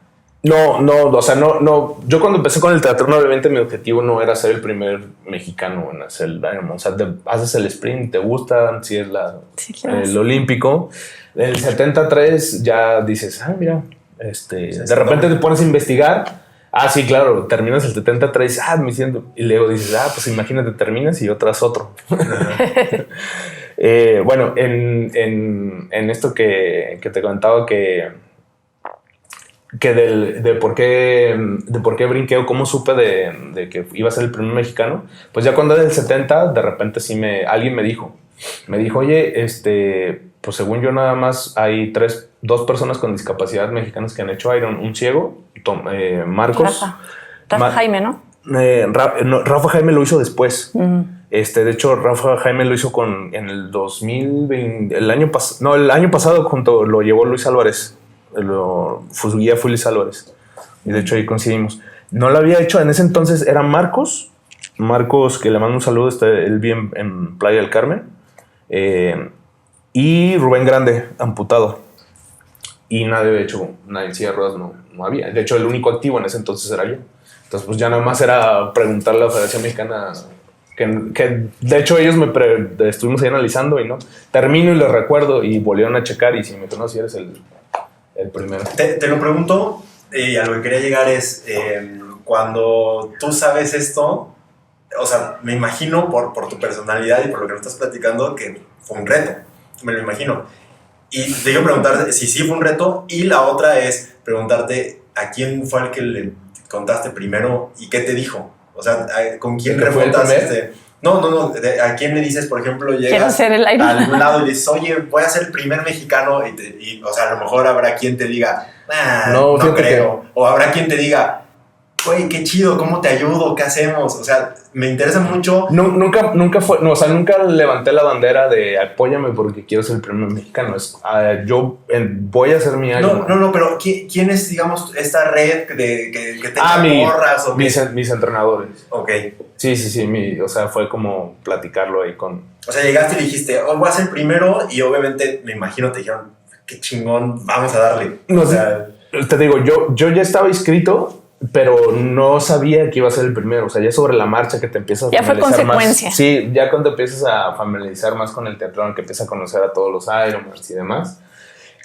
S4: No, o sea, no. Yo cuando empecé con el teatro, obviamente mi objetivo no era ser el primer mexicano en hacer el Ironman. O sea, haces el sprint, te gusta, si es el olímpico. El 73 ya dices, mira, de repente te pones a investigar. Sí, claro, terminas el 73, me siento, y luego dices, pues imagínate, terminas y otro. Bueno, en esto que te contaba que de por qué brinqué o cómo supe de que iba a ser el primer mexicano, pues ya cuando era del 70, de repente sí alguien me dijo, oye, pues según yo nada más hay 2 personas con discapacidad mexicanas que han hecho Iron, un ciego, Marcos.
S3: Rafa Jaime, ¿no?
S4: Rafa Jaime lo hizo después. De hecho, Rafa Jaime lo hizo en el 2020, el año pasado lo llevó Luis Álvarez, su guía fue Luis Álvarez, y de hecho ahí coincidimos. No lo había hecho, en ese entonces era Marcos, Marcos, que le mando un saludo, él vive en Playa del Carmen. Y Rubén Grande, amputado. Y nadie en silla de ruedas no había. De hecho, el único activo en ese entonces era yo. Entonces, pues ya nada más era preguntarle a la Federación Mexicana, que de hecho ellos estuvimos ahí analizando y no. Termino y les recuerdo y volvieron a checar y si me dijeron, no, si eres el primero.
S2: Te lo pregunto y a lo que quería llegar es, cuando tú sabes esto, o sea, me imagino por tu personalidad y por lo que me estás platicando que fue un reto, me lo imagino. Y te quiero preguntar si sí fue un reto, y la otra es preguntarte a quién fue el que le contaste primero y qué te dijo. O sea, ¿con quién refutas No, ¿a quién le dices, por ejemplo, llegas a algún lado y le dices, oye, voy a ser el primer mexicano? Y o sea, a lo mejor habrá quien te diga, no creo. O habrá quien te diga, güey, qué chido, ¿cómo te ayudo? ¿Qué hacemos? O sea, me interesa mucho.
S4: Nunca fue, no, o sea, nunca levanté la bandera de apóyame porque quiero ser el primer mexicano. Voy a hacer mi algo.
S2: No, pero ¿quién es, digamos, esta red que te borras?
S4: Mis entrenadores.
S2: Ok.
S4: Sí, o sea, fue como platicarlo ahí con...
S2: O sea, llegaste y dijiste, voy a ser primero, y obviamente, me imagino, te dijeron, qué chingón, vamos a darle.
S4: No, o sea, te digo, yo ya estaba inscrito, pero no sabía que iba a ser el primero. O sea, ya sobre la marcha que te empiezas a
S3: familiarizar más. Ya fue consecuencia.
S4: Sí, ya cuando empiezas a familiarizar más con el teatrón, que empiezas a conocer a todos los Ironmans y demás,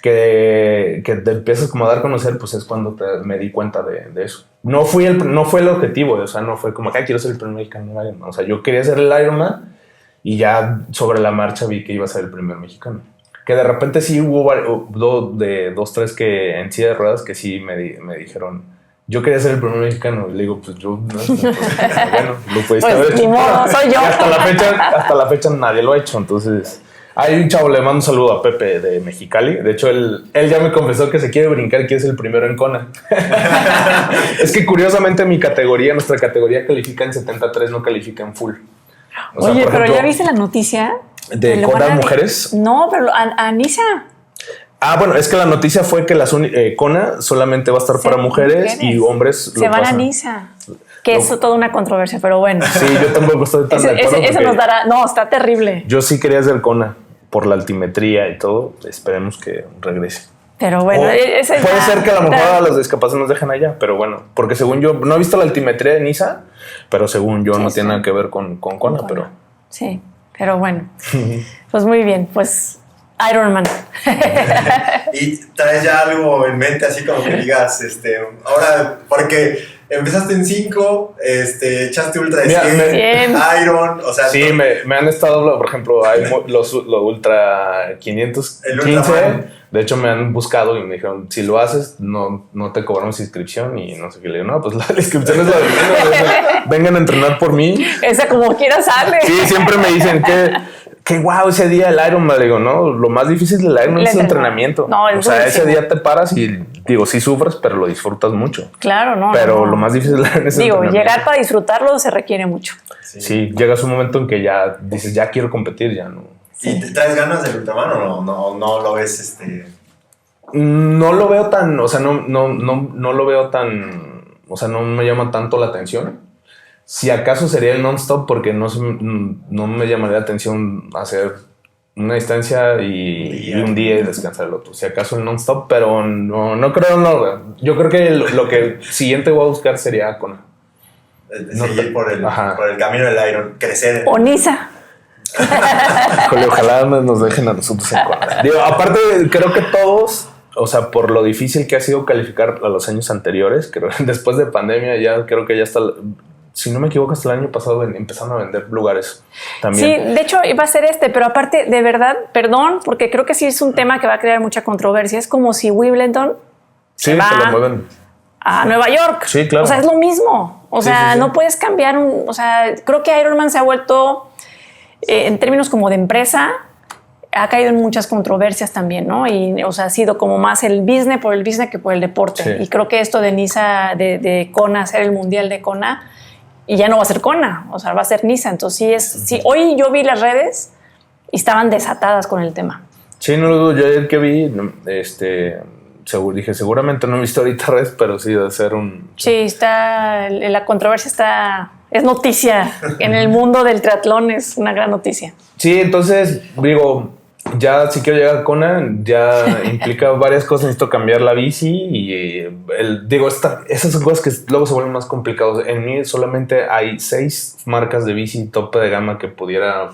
S4: que te empiezas como a dar a conocer, pues es cuando me di cuenta de eso. No fue el objetivo, o sea, no fue como que quiero ser el primer mexicano en Ironman. O sea, yo quería ser el Ironman y ya sobre la marcha vi que iba a ser el primer mexicano. Que de repente sí hubo dos, tres que en silla de ruedas que sí me dijeron, yo quería ser el primer mexicano. Y le digo, pues yo no. Bueno, lo pudiste haber hecho.
S3: Ni modo, soy yo.
S4: Hasta la fecha nadie lo ha hecho. Entonces, hay un chavo, le mando un saludo a Pepe de Mexicali. De hecho, él ya me confesó que se quiere brincar y quiere ser el primero en Kona. Es que curiosamente nuestra categoría califica en 73, no califica en full.
S3: O sea, oye, pero ¿ya viste la noticia?
S4: ¿De Kona mujeres?
S3: No, pero a Nisa.
S4: Bueno, es que la noticia fue que Kona solamente va a estar para mujeres y hombres
S3: se van a Niza. Que eso es toda una controversia, pero bueno.
S4: Sí, yo tampoco estoy tan de acuerdo.
S3: Eso nos dará... No, está terrible.
S4: Yo sí quería hacer Kona por la altimetría y todo. Esperemos que regrese.
S3: Pero bueno,
S4: puede ser que a lo mejor a los discapacitados nos dejen allá, pero bueno, porque según yo, no he visto la altimetría de Niza, pero según yo no tiene nada que ver con Kona, pero...
S3: Sí, pero bueno. Pues muy bien, pues... Ironman.
S2: ¿Y traes ya algo en mente así como que digas, ahora, porque empezaste en 5, echaste ultra 100, Iron, o sea...
S4: Sí, me han estado, por ejemplo, hay los ultra 515, de hecho me han buscado y me dijeron, si lo haces, no te cobramos inscripción y no sé qué. Le digo, no, pues la inscripción es la de menos, vengan a entrenar por mí.
S3: Esa como quiera sale.
S4: Sí, siempre me dicen que wow, ese día el Ironman, digo, no, lo más difícil del Ironman es el entrenamiento. No, o sea, ese día te paras y digo, sí sufres, pero lo disfrutas mucho.
S3: Claro, no.
S4: Pero lo más difícil del Ironman es el entrenamiento.
S3: Llegar para disfrutarlo se requiere mucho.
S4: Sí, llegas a un momento en que ya dices, ya quiero competir, ya no.
S2: ¿Y te traes ganas del ultraman o no lo ves
S4: No lo veo tan, o sea, no lo veo tan, o sea, no me llama tanto la atención. Si acaso sería el non-stop porque no me llamaría la atención hacer una distancia y un día y descansar el otro. Si acaso el non-stop, pero no creo. Yo creo que lo que siguiente voy a buscar sería Kona.
S2: Seguir por el camino del Iron, crecer.
S3: O Niza.
S4: Ojalá nos dejen a nosotros en Kona. Digo, aparte, creo que todos... O sea, por lo difícil que ha sido calificar a los años anteriores, creo, después de pandemia creo que ya está... Si no me equivoco, hasta el año pasado empezaron a vender lugares también.
S3: Sí, de hecho iba a ser pero aparte, de verdad, perdón, porque creo que sí es un tema que va a crear mucha controversia. Es como si Wimbledon
S4: se lo mueven
S3: a Nueva York.
S4: Sí, claro.
S3: O sea, es lo mismo. O sea, no puedes cambiar o sea, creo que Ironman se ha vuelto, en términos como de empresa, ha caído en muchas controversias también, ¿no? Y, o sea, ha sido como más el business por el business que por el deporte. Sí. Y creo que esto de Niza, de Kona, hacer el mundial de Kona, y ya no va a ser Kona, o sea, va a ser Niza. Entonces sí, hoy yo vi las redes y estaban desatadas con el tema.
S4: Sí, no lo dudo. Yo ayer que vi, dije, seguramente no he visto ahorita redes, pero sí debe ser un...
S3: Sí, la controversia es noticia. En el mundo del triatlón es una gran noticia.
S4: Sí, entonces, digo, ya si quiero llegar a Kona, ya implica varias cosas. Necesito cambiar la bici y esas son cosas que luego se vuelven más complicados. En mí solamente hay 6 marcas de bici tope de gama que pudiera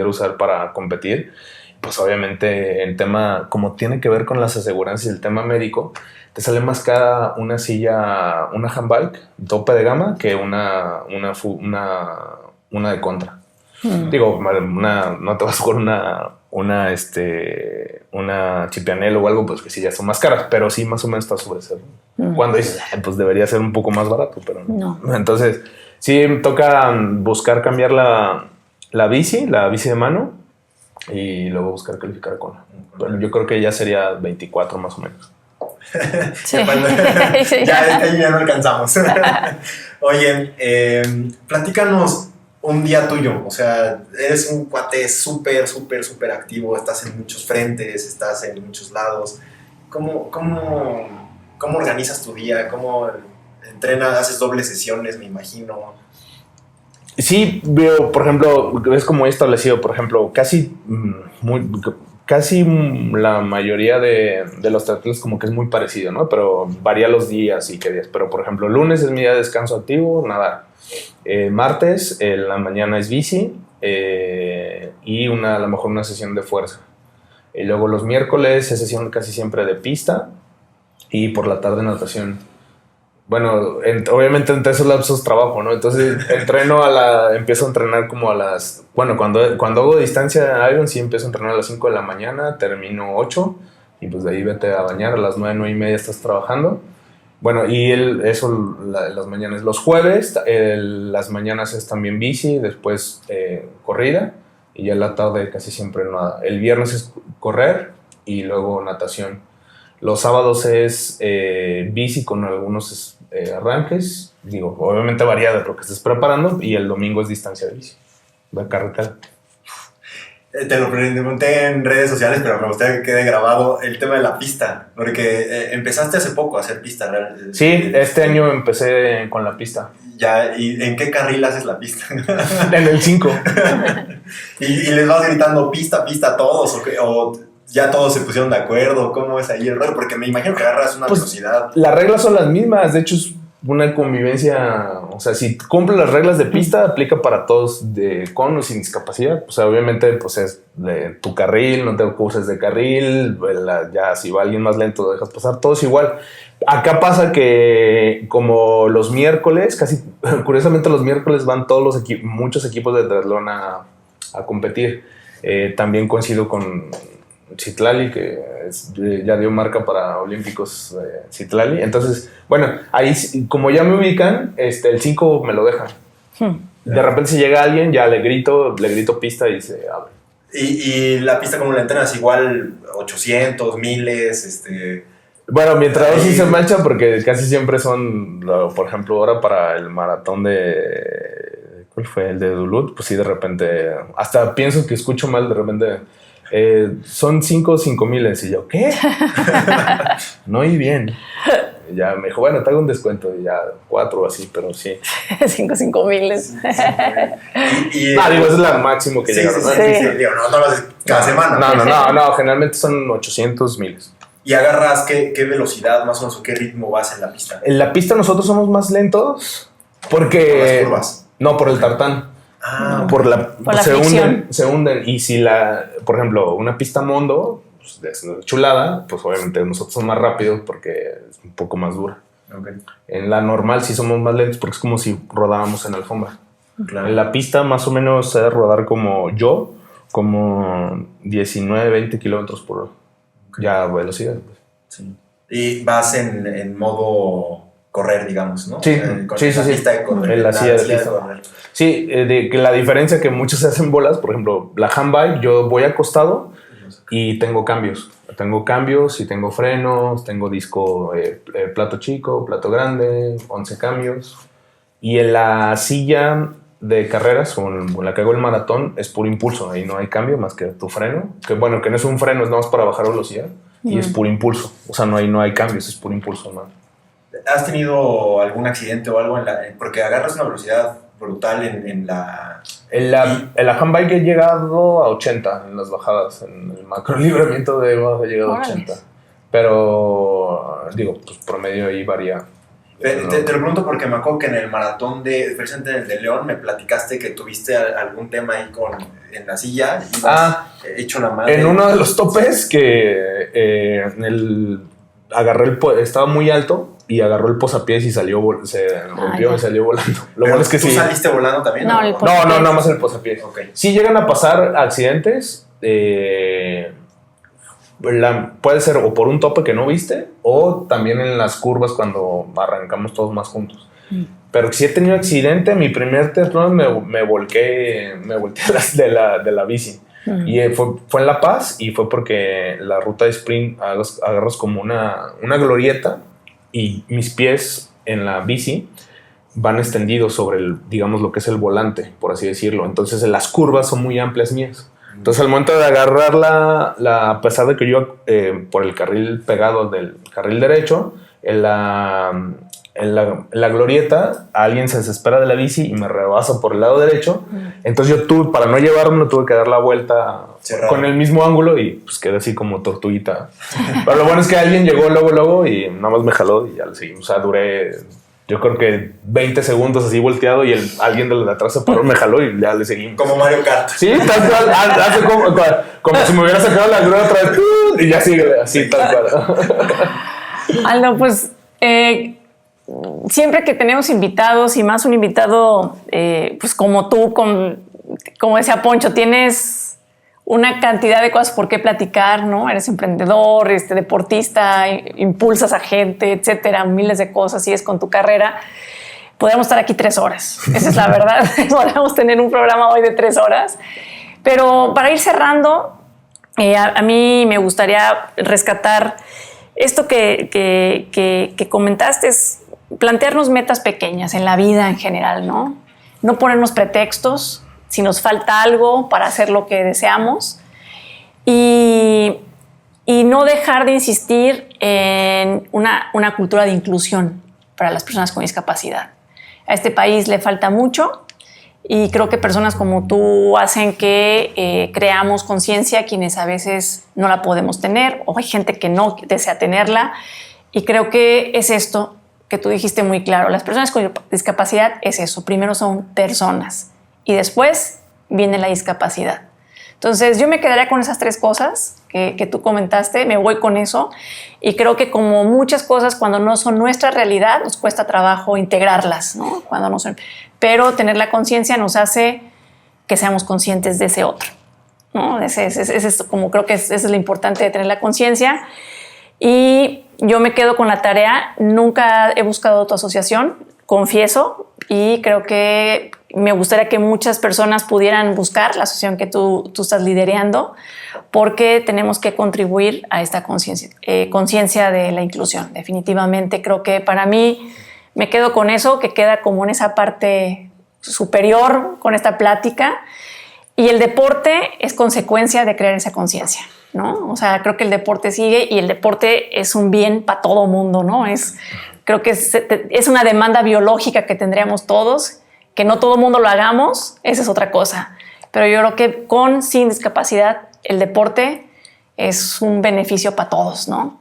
S4: usar para competir. Pues obviamente el tema, como tiene que ver con las aseguranzas y el tema médico, te sale más cara una silla, una handbike tope de gama que una de contra. Digo, no te vas con una Chipianello o algo, pues que sí ya son más caras, pero sí más o menos está sobre cero. Cuando dices, pues debería ser un poco más barato, pero no. Entonces, sí me toca buscar cambiar la bici de mano y luego buscar calificar con. Bueno, yo creo que ya sería 24 más o menos.
S3: Sí.
S2: ya no alcanzamos. Oye, platícanos un día tuyo. O sea, eres un cuate súper activo, estás en muchos frentes, estás en muchos lados. ¿Cómo organizas tu día? ¿Cómo entrenas? ¿Haces dobles sesiones, me imagino?
S4: Sí, veo, por ejemplo, es como he establecido, por ejemplo, casi la mayoría de los triatletas como que es muy parecido, ¿no? Pero varía los días y qué días. Pero, por ejemplo, lunes es mi día de descanso activo, nadar. Martes, en la mañana es bici y a lo mejor una sesión de fuerza. Y luego los miércoles es sesión casi siempre de pista y por la tarde natación. Bueno, obviamente entre esos lapsos trabajo, ¿no? Entonces empiezo a entrenar como a las... Bueno, cuando hago distancia Iron sí empiezo a entrenar a las 5 de la mañana, termino 8 y pues de ahí vete a bañar, a las 9:30 estás trabajando. Bueno, y las mañanas. Los jueves, las mañanas es también bici, después corrida y ya en la tarde casi siempre nada. El viernes es correr y luego natación. Los sábados es bici con algunos arranques, digo, obviamente varía de lo que estés preparando, y el domingo es distancia de bici, de carretera.
S2: Te lo pregunté en redes sociales, pero me gustaría que quede grabado el tema de la pista, porque empezaste hace poco a hacer pista, ¿verdad?
S4: Sí, este año empecé con la pista.
S2: Ya, ¿y en qué carril haces la pista?
S4: En el 5.
S2: ¿Y les vas gritando pista a todos o ya todos se pusieron de acuerdo? ¿Cómo es ahí el rollo? Porque me imagino que agarras una velocidad.
S4: Las reglas son las mismas, de hecho es una convivencia, o sea, si cumple las reglas de pista, aplica para todos, con o sin discapacidad. O sea, obviamente, pues es de tu carril, no te uses de carril, ya si va alguien más lento lo dejas pasar, todos igual. Acá pasa que como los miércoles, curiosamente los miércoles van todos muchos equipos de triatlón a competir. También coincido con Citlali, que ya dio marca para Olímpicos Citlali. Entonces, bueno, ahí como ya me ubican, el 5 me lo dejan. De repente si llega alguien, ya le grito pista y se abre.
S2: ¿Y la pista cómo la entrenas? Igual 800, miles,
S4: Bueno, mi entrenador sí se mancha porque casi siempre son, por ejemplo, ahora para el maratón de... ¿Cuál fue? El de Duluth. Pues sí, de repente, hasta pienso que escucho mal, de repente... son 5 miles. Y yo, ¿qué? No, y bien. Y ya me dijo, bueno, te hago un descuento. Y ya 4 así, pero sí.
S3: 5 miles.
S4: Digo, es la máximo que llegaron.
S2: Sí. Digo, no lo haces cada semana.
S4: No, generalmente son 800 miles.
S2: ¿Y agarras qué velocidad más o menos o qué ritmo vas en la pista?
S4: En la pista nosotros somos más lentos porque...
S2: ¿Por las curvas?
S4: No, por el tartán.
S3: Por la
S4: se hunden. Y si por ejemplo, una pista mondo, pues, es chulada, pues obviamente nosotros somos más rápidos porque es un poco más dura.
S2: Okay.
S4: En la normal sí somos más lentos porque es como si rodábamos en alfombra. Claro. En la pista más o menos se debe rodar como 19, 20 kilómetros por hora. Okay. Ya velocidad. Pues.
S2: Sí. Y vas en modo correr, digamos, ¿no?
S4: Sí,
S2: sí. Pista de correr,
S4: en la silla de pista. Correr. Sí, de que la diferencia que muchos se hacen bolas, por ejemplo, la handbike, yo voy acostado y tengo cambios. Tengo cambios y tengo frenos, tengo disco, plato chico, plato grande, 11 cambios. Y en la silla de carreras, con la que hago el maratón, es puro impulso. Ahí no hay cambio más que tu freno. Que bueno, que no es un freno, es nada más para bajar velocidad. Y es puro impulso. O sea, no hay cambios, es puro impulso, ¿no?
S2: ¿Has tenido algún accidente o algo porque agarras una velocidad brutal en la...
S4: En la handbike he llegado a 80 en las bajadas. En el macrolibramiento de Eva he llegado a 80. Pero, digo, pues promedio ahí varía.
S2: Te lo pregunto porque me acuerdo que en el maratón precisamente en el de León, me platicaste que tuviste algún tema ahí en la silla. Hecho la madre.
S4: En uno de los topes que estaba muy alto y agarró el posapiés y se rompió y salió volando. Lo bueno es que
S2: ¿Tú saliste volando también?
S3: No,
S4: nada más el posapiés.
S2: Okay.
S4: Sí llegan a pasar accidentes. Puede ser o por un tope que no viste o también en las curvas cuando arrancamos todos más juntos. Pero si he tenido accidente, mi primer triatlón me volqué de la bici. Y fue en La Paz y fue porque la ruta de sprint agarras como una glorieta y mis pies en la bici van extendidos sobre digamos lo que es el volante, por así decirlo. Entonces las curvas son muy amplias mías. Entonces al momento de agarrarla, a pesar de que yo por el carril pegado del carril derecho, en la glorieta, alguien se desespera de la bici y me rebasa por el lado derecho. Entonces yo para no llevarme, tuve que dar la vuelta con el mismo ángulo y pues quedé así como tortuguita. Pero lo bueno es que alguien llegó luego y nada más me jaló y ya le seguí. O sea, duré, yo creo que 20 segundos así volteado y alguien de atrás se paró, me jaló y ya le seguí.
S2: Como Mario Kart.
S4: Sí, tal cual. Hace como si me hubiera sacado la grúa otra vez y ya sigue así, tal cual.
S3: Aldo, pues... siempre que tenemos invitados y más un invitado pues como tú, como decía Poncho, tienes una cantidad de cosas por qué platicar, ¿no? Eres emprendedor, deportista, impulsas a gente, etcétera, miles de cosas, sigues con tu carrera. Podríamos estar aquí 3 horas, esa es la verdad. Podríamos tener un programa hoy de 3 horas. Pero para ir cerrando, a mí me gustaría rescatar esto que comentaste, es plantearnos metas pequeñas en la vida en general, ¿no? No ponernos pretextos si nos falta algo para hacer lo que deseamos y no dejar de insistir en una cultura de inclusión para las personas con discapacidad. A este país le falta mucho y creo que personas como tú hacen que creamos conciencia quienes a veces no la podemos tener o hay gente que no desea tenerla y creo que es esto que tú dijiste muy claro, las personas con discapacidad es eso, primero son personas y después viene la discapacidad. Entonces yo me quedaría con esas 3 cosas que tú comentaste, me voy con eso y creo que como muchas cosas cuando no son nuestra realidad nos cuesta trabajo integrarlas, ¿no? Cuando no son, pero tener la conciencia nos hace que seamos conscientes de ese otro, ¿no? Como creo que eso es lo importante de tener la conciencia. Y yo me quedo con la tarea, nunca he buscado tu asociación, confieso, y creo que me gustaría que muchas personas pudieran buscar la asociación que tú estás liderando, porque tenemos que contribuir a esta conciencia de la inclusión. Definitivamente creo que para mí me quedo con eso, que queda como en esa parte superior con esta plática, y el deporte es consecuencia de crear esa conciencia, ¿no? O sea, creo que el deporte sigue y el deporte es un bien para todo mundo, ¿no? Creo que es una demanda biológica que tendríamos todos, que no todo mundo lo hagamos, esa es otra cosa. Pero yo creo que sin discapacidad, el deporte es un beneficio para todos, ¿no?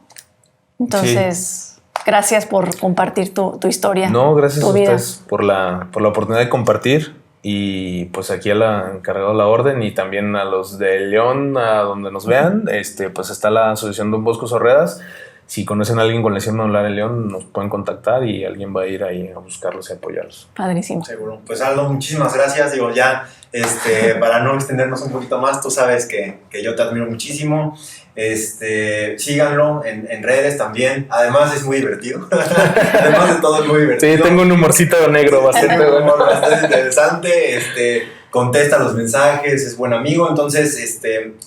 S3: Entonces, gracias por compartir tu historia.
S4: No, gracias a
S3: vida.
S4: ustedes por la oportunidad de compartir. Y pues aquí a la encargado de la orden y también a los de León, a donde nos vean, pues está la Asociación Don Bosco Sorredas. Si conocen a alguien con lesión medular en León, nos pueden contactar y alguien va a ir ahí a buscarlos y apoyarlos.
S3: Padrísimo.
S2: Seguro. Pues Aldo, muchísimas gracias. Digo, ya para no extendernos un poquito más, tú sabes que yo te admiro muchísimo. Síganlo en redes también. Además es muy divertido. Además de todo es muy divertido.
S4: Sí, tengo un humorcito negro bastante
S2: interesante. Contesta los mensajes, es buen amigo. Entonces,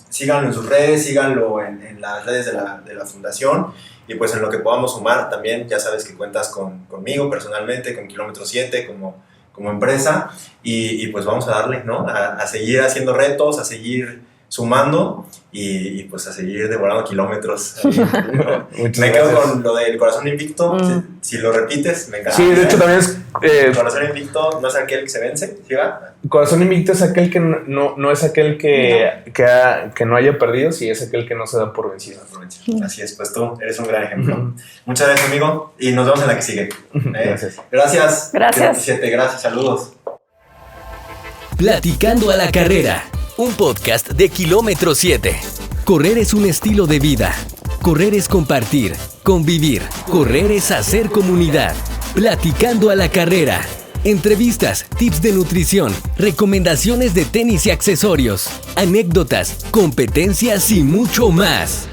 S2: síganlo en sus redes, síganlo en las redes de la fundación. Y pues en lo que podamos sumar también, ya sabes que cuentas conmigo personalmente, con Kilómetro 7 como empresa. Y pues vamos a darle, ¿no? A seguir haciendo retos, a seguir sumando y pues a seguir devorando kilómetros.
S4: Me
S2: quedo con lo del corazón invicto. Si lo repites, me encanta.
S4: Sí, de hecho también es...
S2: el corazón invicto no es aquel que se vence, ¿sí va?
S4: Corazón invicto es aquel que no es aquel que no haya perdido, sí es aquel que no se da por vencido.
S2: Así es, pues tú eres un gran ejemplo. Muchas gracias, amigo, y nos vemos en la que sigue.
S4: Gracias.
S2: Gracias.
S3: Gracias.
S2: Saludos.
S1: Platicando a la carrera, un podcast de Kilómetro 7. Correr es un estilo de vida. Correr es compartir, convivir. Correr es hacer comunidad. Platicando a la carrera. Entrevistas, tips de nutrición, recomendaciones de tenis y accesorios, anécdotas, competencias y mucho más.